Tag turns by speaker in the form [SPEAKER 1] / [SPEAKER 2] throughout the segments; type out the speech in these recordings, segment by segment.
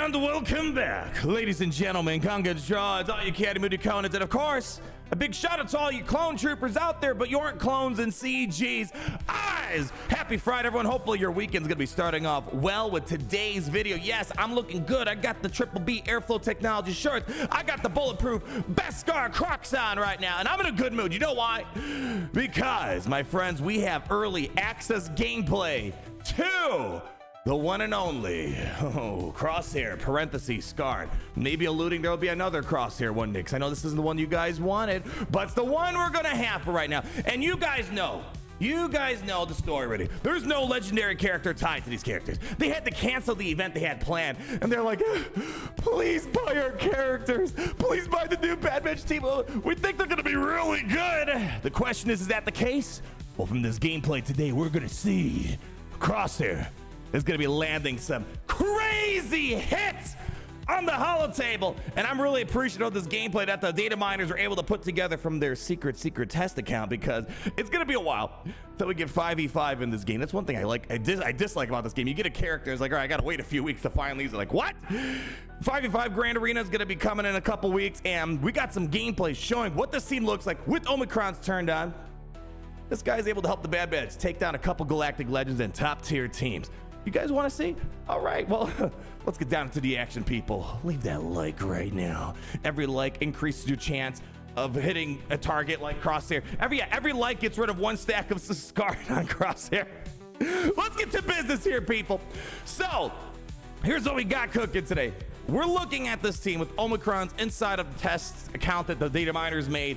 [SPEAKER 1] And welcome back, ladies and gentlemen, congas, all you Academy Conans, and of course, a big shout out to all you clone troopers out there, but you aren't clones in CG's eyes. Happy Friday, everyone. Hopefully your weekend's gonna be starting off well with today's video. Yes, I'm looking good. I got the Triple B Airflow Technology shorts. I got the bulletproof Beskar Crocs on right now, and I'm in a good mood. You know why? Because, my friends, we have early access gameplay to the one and only Crosshair Scarred. Maybe alluding there will be another Crosshair one day, because I know this isn't the one you guys wanted, but it's the one we're gonna have for right now. And you guys know the story already. There's no legendary character tied to these characters. They had to cancel the event they had planned, and they're like, please buy our characters. Please buy the new Bad Batch team. We think they're gonna be really good. The question is that the case? Well, from this gameplay today, we're gonna see Crosshair is going to be landing some crazy hits on the holo table, and I'm really appreciative of this gameplay that the data miners are able to put together from their secret test account, because it's going to be a while until we get 5v5 in this game. That's one thing I dislike about this game. You get a character, it's like, all right, I got to wait a few weeks to finally use it. Like, what? 5v5 Grand Arena is going to be coming in a couple weeks, and we got some gameplay showing what this team looks like with Omicron's turned on. This guy's able to help the Bad Batch take down a couple Galactic Legends and top tier teams. You guys want to see? All right, well, let's get down to the action, people. Leave that like right now. Every like increases your chance of hitting a target like Crosshair. Every like gets rid of one stack of Scarred on Crosshair. Let's get to business here, people. So, here's what we got cooking today. We're looking at this team with Omicron's inside of the test account that the data miners made,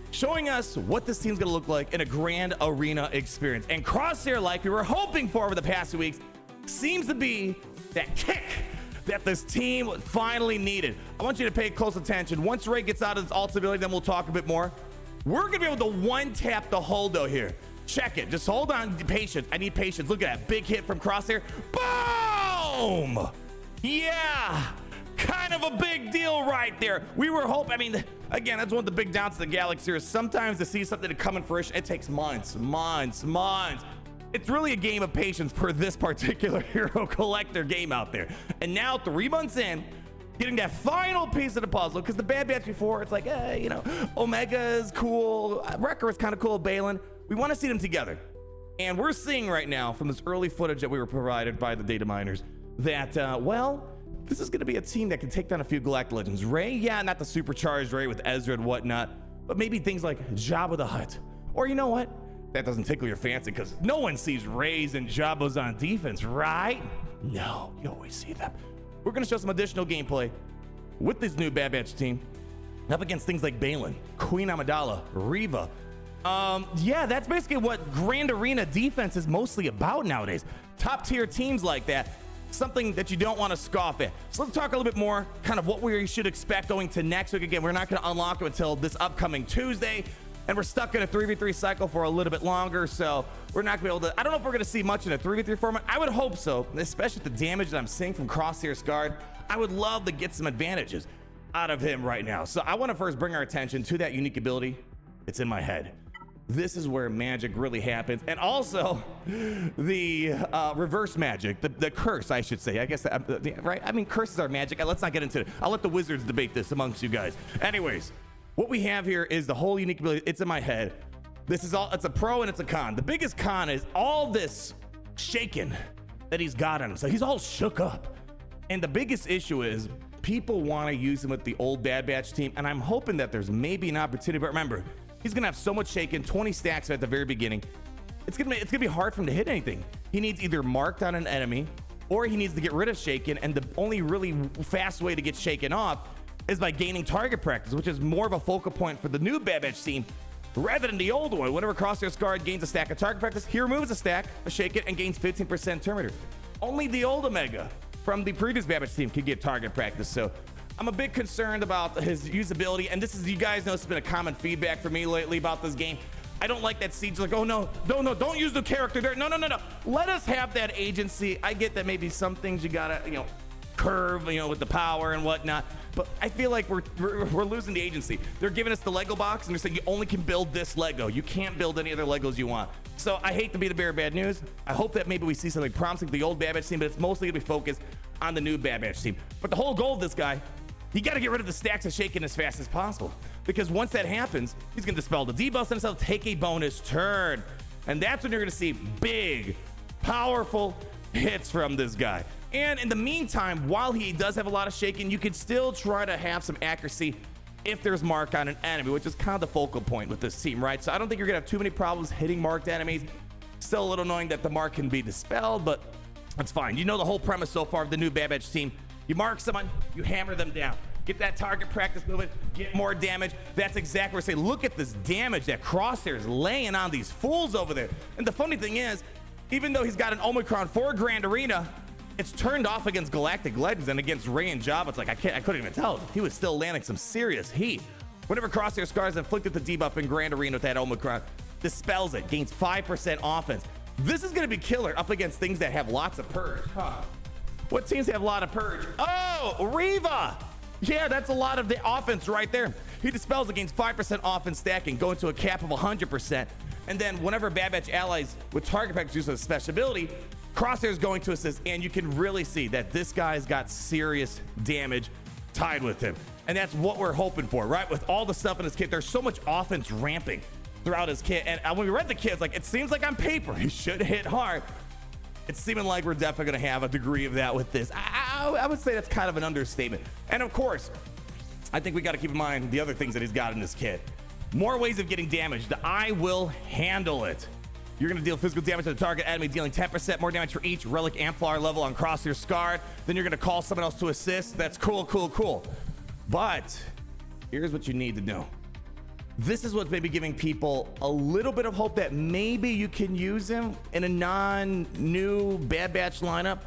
[SPEAKER 1] showing us what this team's gonna look like in a Grand Arena experience. And Crosshair, like we were hoping for over the past 2 weeks, seems to be that kick that this team finally needed. I want you to pay close attention. Once Ray gets out of his ult ability, then we'll talk a bit more. We're gonna be able to one-tap the holdo here. Check it, just hold on, patience. I need patience. Look at that, big hit from Crosshair. Boom! Yeah, kind of a big deal right there. We were hoping, I mean, again, that's one of the big downs to the Galaxy series. Sometimes to see something to come in fruition, it takes months. It's really a game of patience for this particular hero collector game out there. And now 3 months in, getting that final piece of the puzzle, because the Bad Batch before, it's like, you know, Omega is cool, Wrecker is kind of cool, Balin. We want to see them together. And we're seeing right now from this early footage that we were provided by the data miners that, well, this is going to be a team that can take down a few Galactic Legends. Ray, yeah, not the supercharged Ray with Ezra and whatnot, but maybe things like Jabba the Hutt. Or you know what? That doesn't tickle your fancy, because no one sees Rays and Jabbas on defense, right? No, you always see them. We're going to show some additional gameplay with this new Bad Batch team up against things like Balin, Queen Amidala, Reva. Yeah, that's basically what Grand Arena defense is mostly about nowadays. Top tier teams like that. Something that you don't want to scoff at. So let's talk a little bit more kind of what we should expect going to next week. Again, we're not going to unlock it until this upcoming Tuesday, and we're stuck in a 3v3 cycle for a little bit longer, so we're not going to be able to, I don't know if we're going to see much in a 3v3 format. I would hope so, especially with the damage that I'm seeing from Crosshairs Scarred. I would love to get some advantages out of him right now. So I want to first bring our attention to that unique ability. It's in my head. This is where magic really happens. And also the reverse magic, the curse, I should say. I guess, right? I mean, curses are magic. Let's not get into it. I'll let the wizards debate this amongst you guys. Anyways, what we have here is the whole unique ability. It's in my head. This is all, it's a pro and it's a con. The biggest con is all this shaking that he's got on him. So he's all shook up. And the biggest issue is people want to use him with the old Bad Batch team. And I'm hoping that there's maybe an opportunity, but remember, he's gonna have so much shaken, 20 stacks at the very beginning. It's gonna be hard for him to hit anything. He needs either marked on an enemy, or he needs to get rid of shaken. And the only really fast way to get shaken off is by gaining target practice, which is more of a focal point for the new Bad Batch team rather than the old one. Whenever Crosshair Scarred gains a stack of target practice, he removes a stack, a shaken, and gains 15% Terminator. Only the old Omega from the previous Bad Batch team could get target practice. So I'm a bit concerned about his usability, and this is, you guys know, it's been a common feedback for me lately about this game. I don't like that Siege, like, oh no, don't use the character there. No. Let us have that agency. I get that maybe some things you gotta, you know, curve, you know, with the power and whatnot, but I feel like we're losing the agency. They're giving us the Lego box and they're saying you only can build this Lego. You can't build any other Legos you want. So I hate to be the bearer of bad news. I hope that maybe we see something promising for the old Bad Batch team, but it's mostly gonna be focused on the new Bad Batch team. But the whole goal of this guy, you got to get rid of the stacks of shaking as fast as possible, because once that happens, he's going to dispel the debuffs on himself, take a bonus turn, and that's when you're going to see big, powerful hits from this guy. And in the meantime, while he does have a lot of shaking, you can still try to have some accuracy if there's mark on an enemy, which is kind of the focal point with this team, right? So I don't think you're gonna have too many problems hitting marked enemies. Still a little annoying that the mark can be dispelled, but that's fine. You know the whole premise so far of the new Bad Batch team. You mark someone, you hammer them down. Get that target practice moving, get more damage. That's exactly what I say. Look at this damage that Crosshair is laying on these fools over there. And the funny thing is, even though he's got an Omicron for Grand Arena, it's turned off against Galactic Legends, and against Ray and Jabba, it's like I couldn't even tell. He was still landing some serious heat. Whenever Crosshairs Scarred inflicted the debuff in Grand Arena with that Omicron, dispels it, gains 5% offense. This is gonna be killer up against things that have lots of purge. Huh. What teams have a lot of purge? Oh, Reva! Yeah, that's a lot of the offense right there. He dispels it, gains 5% offense stacking, going to a cap of 100%. And then whenever Bad Batch allies with target practice use a special ability, Crosshair is going to assist, and you can really see that this guy's got serious damage tied with him. And that's what we're hoping for, right? With all the stuff in his kit, there's so much offense ramping throughout his kit. And when we read the kit, it's like, it seems like on paper, he should hit hard. It's seeming like we're definitely going to have a degree of that with this. I would say that's kind of an understatement. And of course, I think we got to keep in mind the other things that he's got in this kit. More ways of getting damage. The I will handle it. You're going to deal physical damage to the target enemy, dealing 10% more damage for each relic amplifier level on Crosshairs Scarred. Then you're going to call someone else to assist. That's cool, cool, cool. But here's what you need to know. This is what's maybe giving people a little bit of hope that maybe you can use him in a non-new Bad Batch lineup.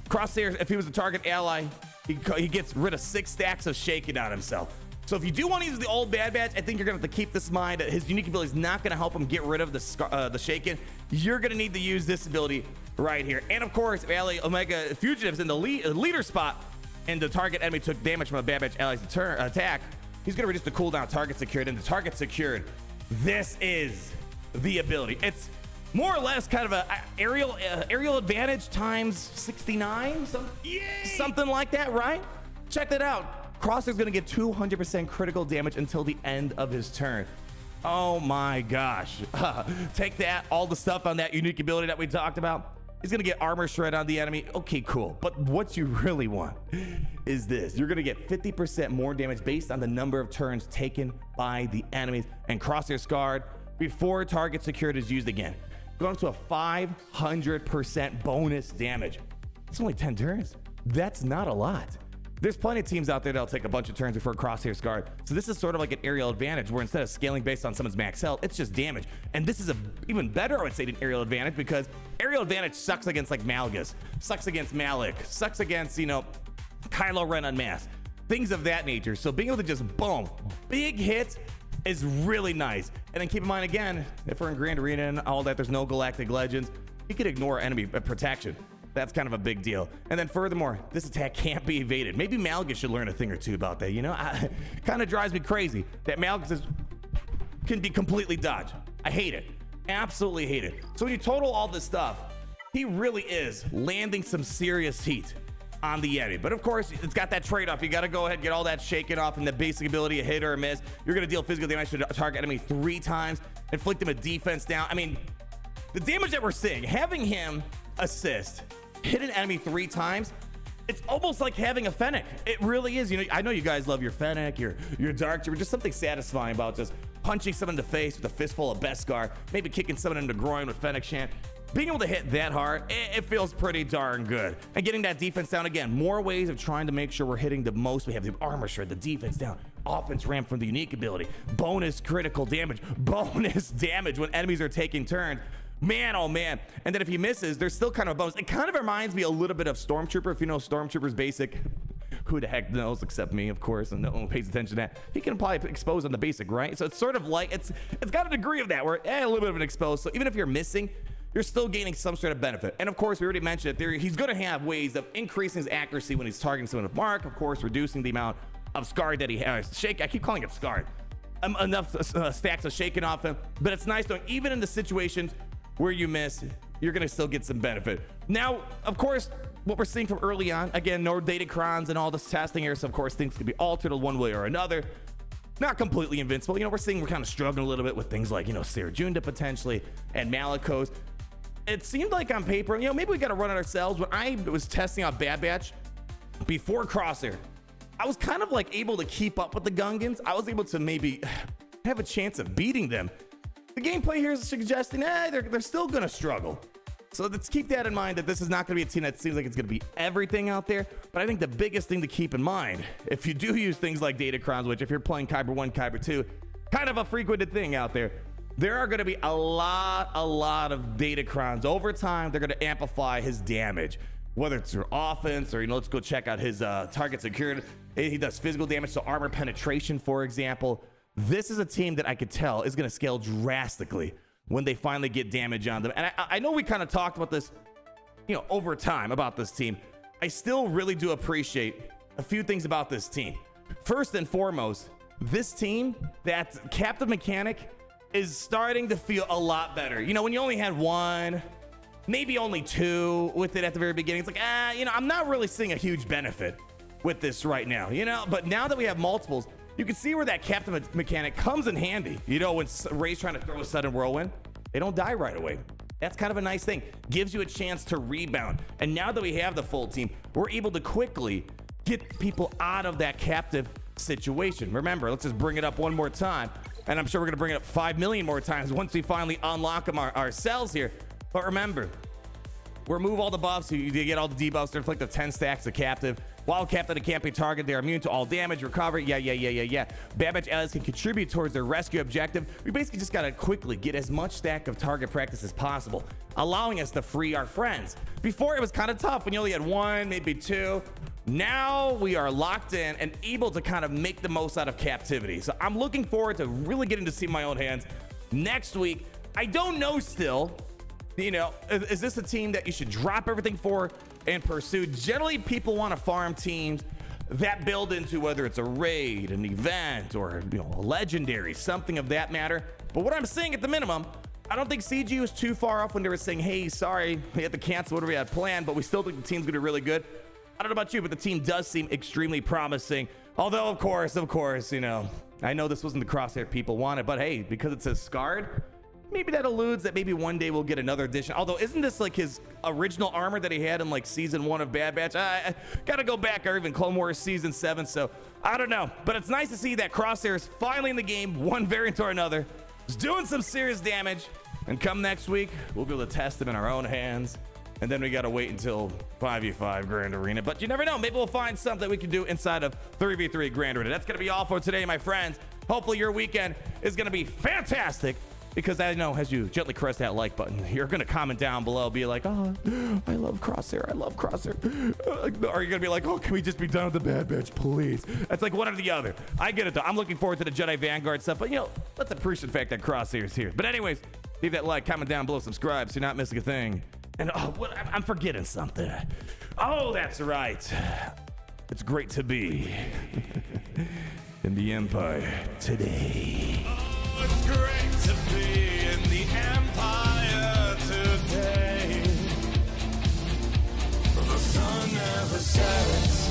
[SPEAKER 1] Crosshair, if he was a target ally, he gets rid of 6 stacks of shaking on himself. So if you do want to use the old Bad Batch, I think you're going to have to keep this in mind. His unique ability is not going to help him get rid of the shaken. You're going to need to use this ability right here. And of course, if ally Omega Fugitive's in the leader spot and the target enemy took damage from a Bad Batch ally's attack, he's going to reduce the cooldown target secured. And the target secured, this is the ability. It's more or less kind of a aerial advantage times 69, something like that, right? Check that out. Crosshair's gonna get 200% critical damage until the end of his turn. Oh my gosh. Take that, all the stuff on that unique ability that we talked about. He's gonna get armor shred on the enemy. Okay, cool. But what you really want is this. You're gonna get 50% more damage based on the number of turns taken by the enemies. And Crosshairs Scarred before target secured is used again. Going up to a 500% bonus damage. It's only 10 turns. That's not a lot. There's plenty of teams out there that'll take a bunch of turns before Crosshairs Scarred. So this is sort of like an aerial advantage where instead of scaling based on someone's max health, it's just damage. And this is even better, I would say, than aerial advantage, because aerial advantage sucks against like Malgus, sucks against Malik, sucks against, Kylo Ren Unmasked, things of that nature. So being able to just boom, big hits is really nice. And then keep in mind again, if we're in Grand Arena and all that, there's no Galactic Legends, you could ignore enemy protection. That's kind of a big deal. And then furthermore, this attack can't be evaded. Maybe Malgus should learn a thing or two about that. Kind of drives me crazy that Malgus can be completely dodged. I hate it. Absolutely hate it. So when you total all this stuff, he really is landing some serious heat on the enemy. But of course, it's got that trade-off. You got to go ahead and get all that shaken off and the basic ability, a hit or a miss. You're going to deal physical damage to the target enemy 3 times, inflict him a defense down. I mean, the damage that we're seeing, having him assist, hit an enemy 3 times, it's almost like having a Fennec. It really is. I know you guys love your Fennec, your Dark Trooper, just something satisfying about just punching someone in the face with a fistful of Beskar, maybe kicking someone in the groin with Fennec Shant. Being able to hit that hard, it feels pretty darn good. And getting that defense down, again, more ways of trying to make sure we're hitting the most. We have the armor shred, the defense down, offense ramp from the unique ability, bonus critical damage, bonus damage when enemies are taking turns. Man, oh man. And then if he misses, there's still kind of a bonus. It kind of reminds me a little bit of Stormtrooper. If you know Stormtrooper's basic, who the heck knows except me, of course, and no one pays attention to that. He can probably expose on the basic, right? So it's sort of like, it's got a degree of that where a little bit of an expose. So even if you're missing, you're still gaining some sort of benefit. And of course, we already mentioned it. He's going to have ways of increasing his accuracy when he's targeting someone with mark, of course, reducing the amount of scarred that he has. I keep calling it scarred. Enough stacks of shaking off him. But it's nice though, even in the situations where you miss, you're gonna still get some benefit. Now, of course, what we're seeing from early on. Again, no datacrons and all this testing here, so of course things could be altered one way or another. Not completely invincible. We're seeing we're kind of struggling a little bit with things like, Serjunda potentially and Malikos. It seemed like on paper, maybe we got to run it ourselves. When I was testing out Bad Batch before Crosshair, I was kind of like able to keep up with the Gungans. I was able to maybe have a chance of beating them. The gameplay here is suggesting, they're still going to struggle. So let's keep that in mind, that this is not going to be a team that seems like it's going to be everything out there. But I think the biggest thing to keep in mind, if you do use things like datacrons, which if you're playing Kyber 1, Kyber 2, kind of a frequented thing out there, there are going to be a lot of datacrons. Over time, they're going to amplify his damage, whether it's through offense or, let's go check out his target secured. He does physical damage, so armor penetration, for example. This is a team that I could tell is going to scale drastically when they finally get damage on them. And I know we kind of talked about this, over time about this team. I still really do appreciate a few things about this team. First and foremost, this team, that captive mechanic is starting to feel a lot better. When you only had one, maybe only two with it at the very beginning, it's like, I'm not really seeing a huge benefit with this right now, but now that we have multiples, you can see where that captive mechanic comes in handy. When Ray's trying to throw a sudden whirlwind, they don't die right away. That's kind of a nice thing. Gives you a chance to rebound. And now that we have the full team, we're able to quickly get people out of that captive situation. Remember, let's just bring it up one more time. And I'm sure we're going to bring it up 5 million more times once we finally unlock them ourselves here. But remember, remove all the buffs. You get all the debuffs to inflict the 10 stacks of captive. While captain can't be targeted, they're immune to all damage, recovery. Yeah. Bad Batch allies can contribute towards their rescue objective. We basically just got to quickly get as much stack of target practice as possible, allowing us to free our friends. Before, it was kind of tough when you only had one, maybe two. Now we are locked in and able to kind of make the most out of captivity. So I'm looking forward to really getting to see my own hands next week. I don't know still, is this a team that you should drop everything for and pursue? Generally, people want to farm teams that build into, whether it's a raid, an event, or a legendary, something of that matter. But what I'm saying at the minimum, I don't think CG was too far off when they were saying, hey, sorry, we had to cancel whatever we had planned, but we still think the team's gonna be really good. I don't know about you, but the team does seem extremely promising. Although, of course, I know this wasn't the Crosshair people wanted, but hey, because it says Scarred, maybe that alludes that maybe one day we'll get another edition. Although, isn't this like his original armor that he had in like season 1 of Bad Batch? I gotta go back, or even Clone Wars season 7. So I don't know, but it's nice to see that Crosshair is finally in the game, one variant or another. It's doing some serious damage. And come next week, we'll be able to test them in our own hands. And then we gotta wait until 5v5 Grand Arena. But you never know, maybe we'll find something we can do inside of 3v3 Grand Arena. That's gonna be all for today, my friends. Hopefully your weekend is gonna be fantastic, because I know as you gently press that like button, you're gonna comment down below, be like, oh, I love Crosshair, I love Crosshair. Or you're gonna be like, oh, can we just be done with the Bad Batch, please? It's like one or the other. I get it though. I'm looking forward to the Jedi Vanguard stuff, but let's appreciate the fact that Crosshair's here. But anyways, leave that like, comment down below, subscribe so you're not missing a thing. And I'm forgetting something. Oh, that's right. It's great to be in the Empire today. Oh, it's great to be in the Empire today. The sun never sets.